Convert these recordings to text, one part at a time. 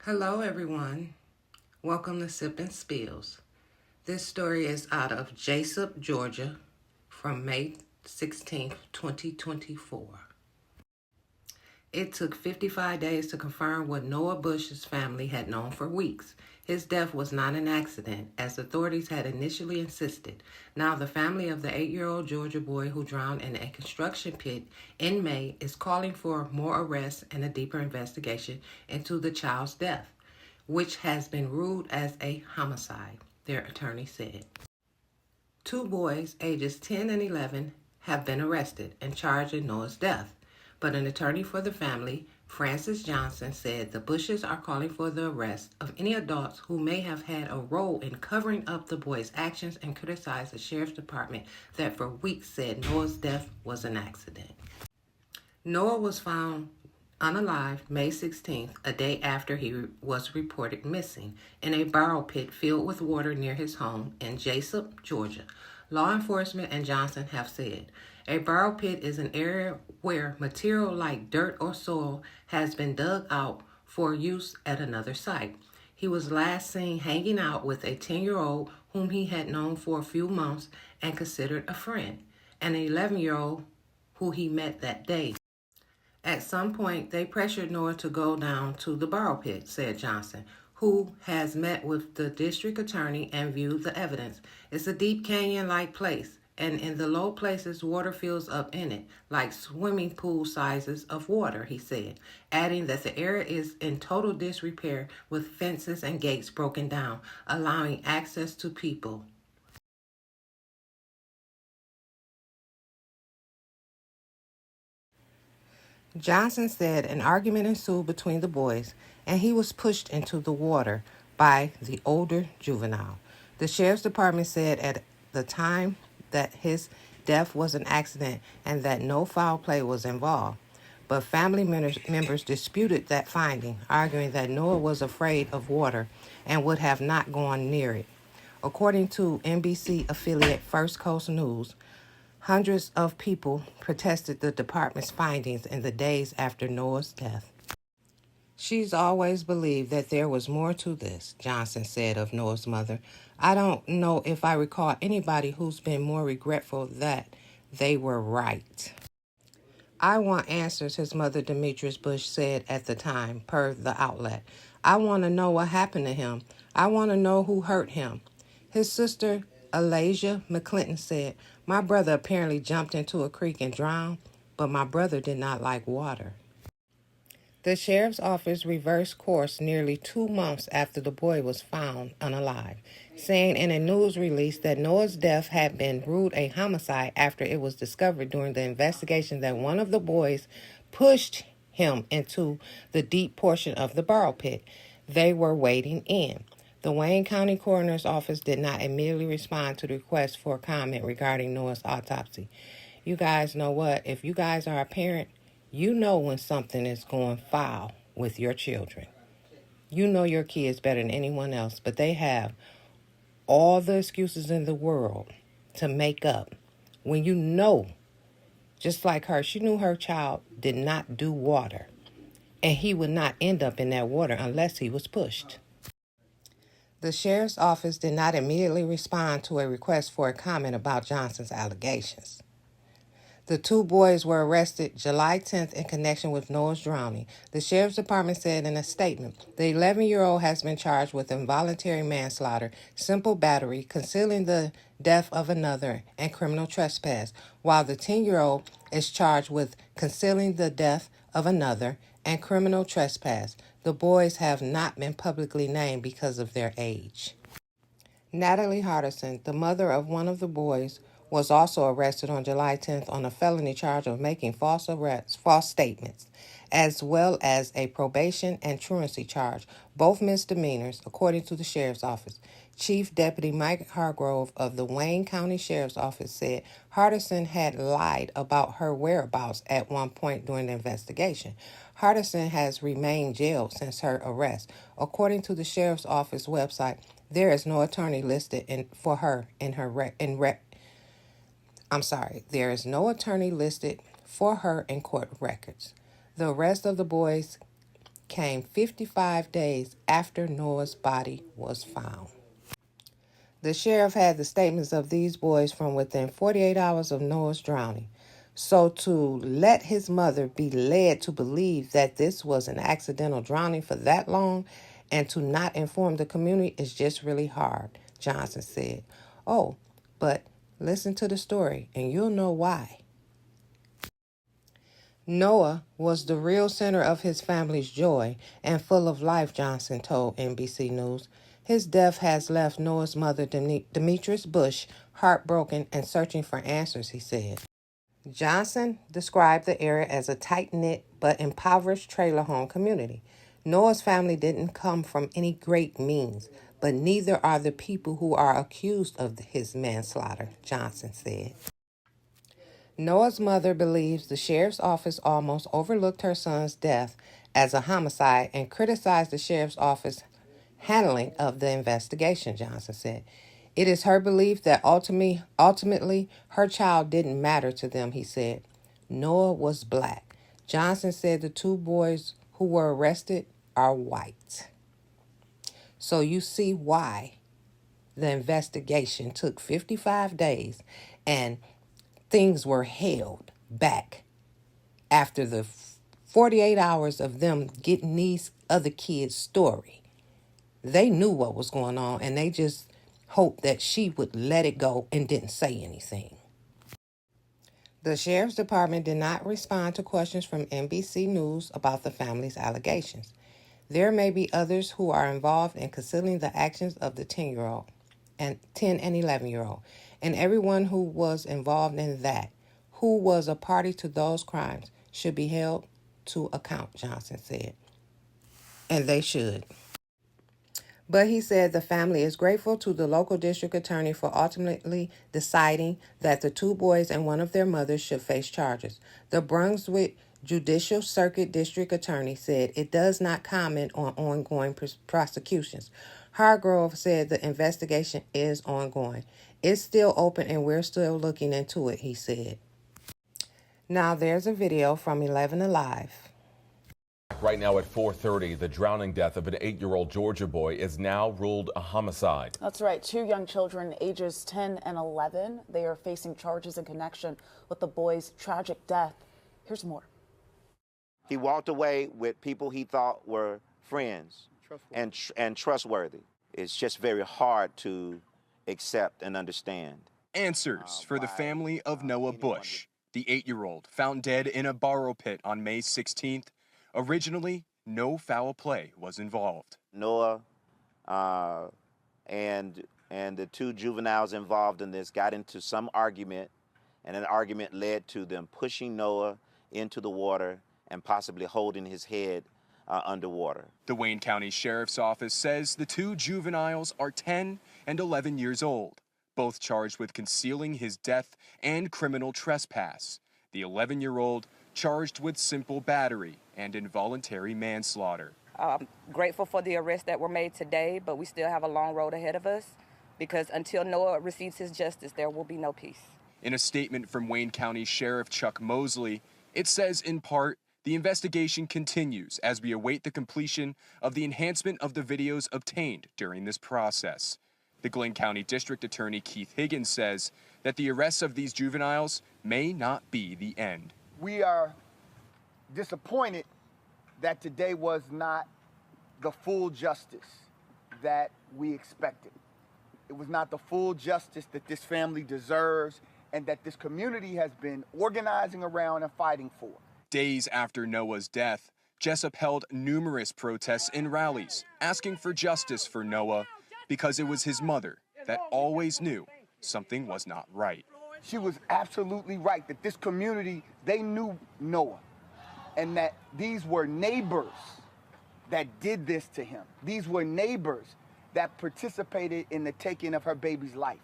Hello, everyone. Welcome to Sip and Spills. This story is out of Jesup, Georgia, from May 16th, 2024. It took 55 days to confirm what Noah Bush's family had known for weeks. His death was not an accident, as authorities had initially insisted. Now, the family of the 8-year-old Georgia boy who drowned in a construction pit in May is calling for more arrests and a deeper investigation into the child's death, which has been ruled as a homicide, their attorney said. Two boys, ages 10 and 11, have been arrested and charged in Noah's death. But an attorney for the family, Francis Johnson, said the Bushes are calling for the arrest of any adults who may have had a role in covering up the boys' actions and criticized the sheriff's department that for weeks said Noah's death was an accident. Noah was found unalive May 16th, a day after he was reported missing, in a borrow pit filled with water near his home in Jesup, Georgia. Law enforcement and Johnson have said a borrow pit is an area where material like dirt or soil has been dug out for use at another site. He was last seen hanging out with a 10-year-old whom he had known for a few months and considered a friend, and an 11-year-old who he met that day. At some point, they pressured Noah to go down to the borrow pit, said Johnson, who has met with the district attorney and viewed the evidence. It's a deep canyon-like place, and in the low places, water fills up in it, like swimming pool sizes of water, he said, adding that the area is in total disrepair with fences and gates broken down, allowing access to people. Johnson said an argument ensued between the boys, and he was pushed into the water by the older juvenile. The sheriff's department said at the time that his death was an accident and that no foul play was involved. But family members disputed that finding, arguing that Noah was afraid of water and would have not gone near it. According to NBC affiliate First Coast News, hundreds of people protested the department's findings in the days after Noah's death. She's always believed that there was more to this, Johnson said of Noah's mother. I don't know if I recall anybody who's been more regretful that they were right. I want answers, his mother Demetrius Bush said at the time, per the outlet. I want to know what happened to him. I want to know who hurt him. His sister, Alasia McClinton, said, my brother apparently jumped into a creek and drowned, but my brother did not like water. The sheriff's office reversed course nearly 2 months after the boy was found unalive, saying in a news release that Noah's death had been ruled a homicide after it was discovered during the investigation that one of the boys pushed him into the deep portion of the borrow pit they were wading in. The Wayne County Coroner's Office did not immediately respond to the request for comment regarding Noah's autopsy. You guys know what? If you guys are a parent, you know when something is going foul with your children. You know your kids better than anyone else, but they have all the excuses in the world to make up when you know, just like her, she knew her child did not do water, and he would not end up in that water unless he was pushed. The sheriff's office did not immediately respond to a request for a comment about Johnson's allegations. The two boys were arrested July 10th in connection with Noah's drowning. The sheriff's department said in a statement, the 11-year-old has been charged with involuntary manslaughter, simple battery, concealing the death of another, and criminal trespass, while the 10-year-old is charged with concealing the death of another and criminal trespass. The boys have not been publicly named because of their age. Natalie Hardison, the mother of one of the boys, was also arrested on July 10th on a felony charge of making false statements, as well as a probation and truancy charge, both misdemeanors, according to the sheriff's office. Chief Deputy Mike Hargrove of the Wayne County Sheriff's Office said Hardison had lied about her whereabouts at one point during the investigation. Hardison has remained jailed since her arrest. According to the Sheriff's Office website, there is no attorney listed for her in her there is no attorney listed for her in court records. The arrest of the boys came 55 days after Noah's body was found. The sheriff had the statements of these boys from within 48 hours of Noah's drowning. So to let his mother be led to believe that this was an accidental drowning for that long and to not inform the community is just really hard, Johnson said. Oh, but listen to the story and you'll know why. Noah was the real center of his family's joy and full of life, Johnson told NBC News. His death has left Noah's mother, Demetrius Bush, heartbroken and searching for answers, he said. Johnson described the area as a tight-knit but impoverished trailer home community. Noah's family didn't come from any great means, but neither are the people who are accused of his manslaughter, Johnson said. Noah's mother believes the sheriff's office almost overlooked her son's death as a homicide and criticized the sheriff's office handling of the investigation, Johnson said. It is her belief that ultimately her child didn't matter to them, he said. Noah was black. Johnson said the two boys who were arrested are white. So you see why the investigation took 55 days and things were held back after the 48 hours of them getting these other kids' story. They knew what was going on, and they just hoped that she would let it go and didn't say anything. The sheriff's department did not respond to questions from NBC News about the family's allegations. There may be others who are involved in concealing the actions of the 10 and 11-year-old, and everyone who was involved in that, who was a party to those crimes, should be held to account, Johnson said. And they should. But he said the family is grateful to the local district attorney for ultimately deciding that the two boys and one of their mothers should face charges. The Brunswick Judicial Circuit District Attorney said it does not comment on ongoing prosecutions. Hargrove said the investigation is ongoing. It's still open and we're still looking into it, he said. Now there's a video from 11 Alive. Right now at 4:30, the drowning death of an 8-year-old Georgia boy is now ruled a homicide. That's right. Two young children, ages 10 and 11. They are facing charges in connection with the boy's tragic death. Here's more. He walked away with people he thought were friends and trustworthy. It's just very hard to accept and understand. Answers for the family of Noah Bush, the 8-year-old found dead in a borrow pit on May 16th. Originally, no foul play was involved. Noah and the two juveniles involved in this got into some argument, and an argument led to them pushing Noah into the water and possibly holding his head underwater. The Wayne County Sheriff's Office says the two juveniles are 10 and 11 years old, both charged with concealing his death and criminal trespass. The 11-year-old charged with simple battery and involuntary manslaughter. I'm grateful for the arrests that were made today, but we still have a long road ahead of us because until Noah receives his justice, there will be no peace. In a statement from Wayne County Sheriff Chuck Mosley, it says in part, the investigation continues as we await the completion of the enhancement of the videos obtained during this process. The Glenn County District Attorney Keith Higgins says that the arrests of these juveniles may not be the end. We are disappointed that today was not the full justice that we expected. It was not the full justice that this family deserves and that this community has been organizing around and fighting for. Days after Noah's death, Jessup held numerous protests and rallies asking for justice for Noah because it was his mother that always knew something was not right. She was absolutely right that this community, they knew Noah, and that these were neighbors that did this to him. These were neighbors that participated in the taking of her baby's life.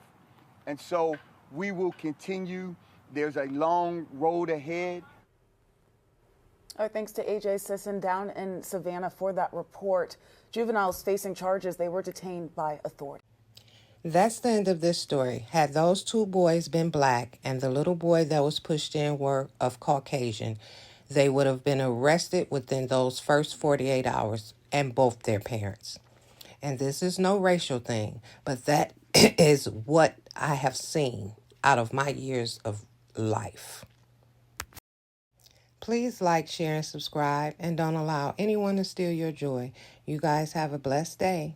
And so we will continue. There's a long road ahead. All right, thanks to AJ Sisson down in Savannah for that report. Juveniles facing charges, they were detained by authorities. That's the end of this story. Had those two boys been black and the little boy that was pushed in were of Caucasian, they would have been arrested within those first 48 hours, and both their parents. And this is no racial thing, but that is what I have seen out of my years of life. Please like, share, and subscribe, and don't allow anyone to steal your joy. You guys have a blessed day.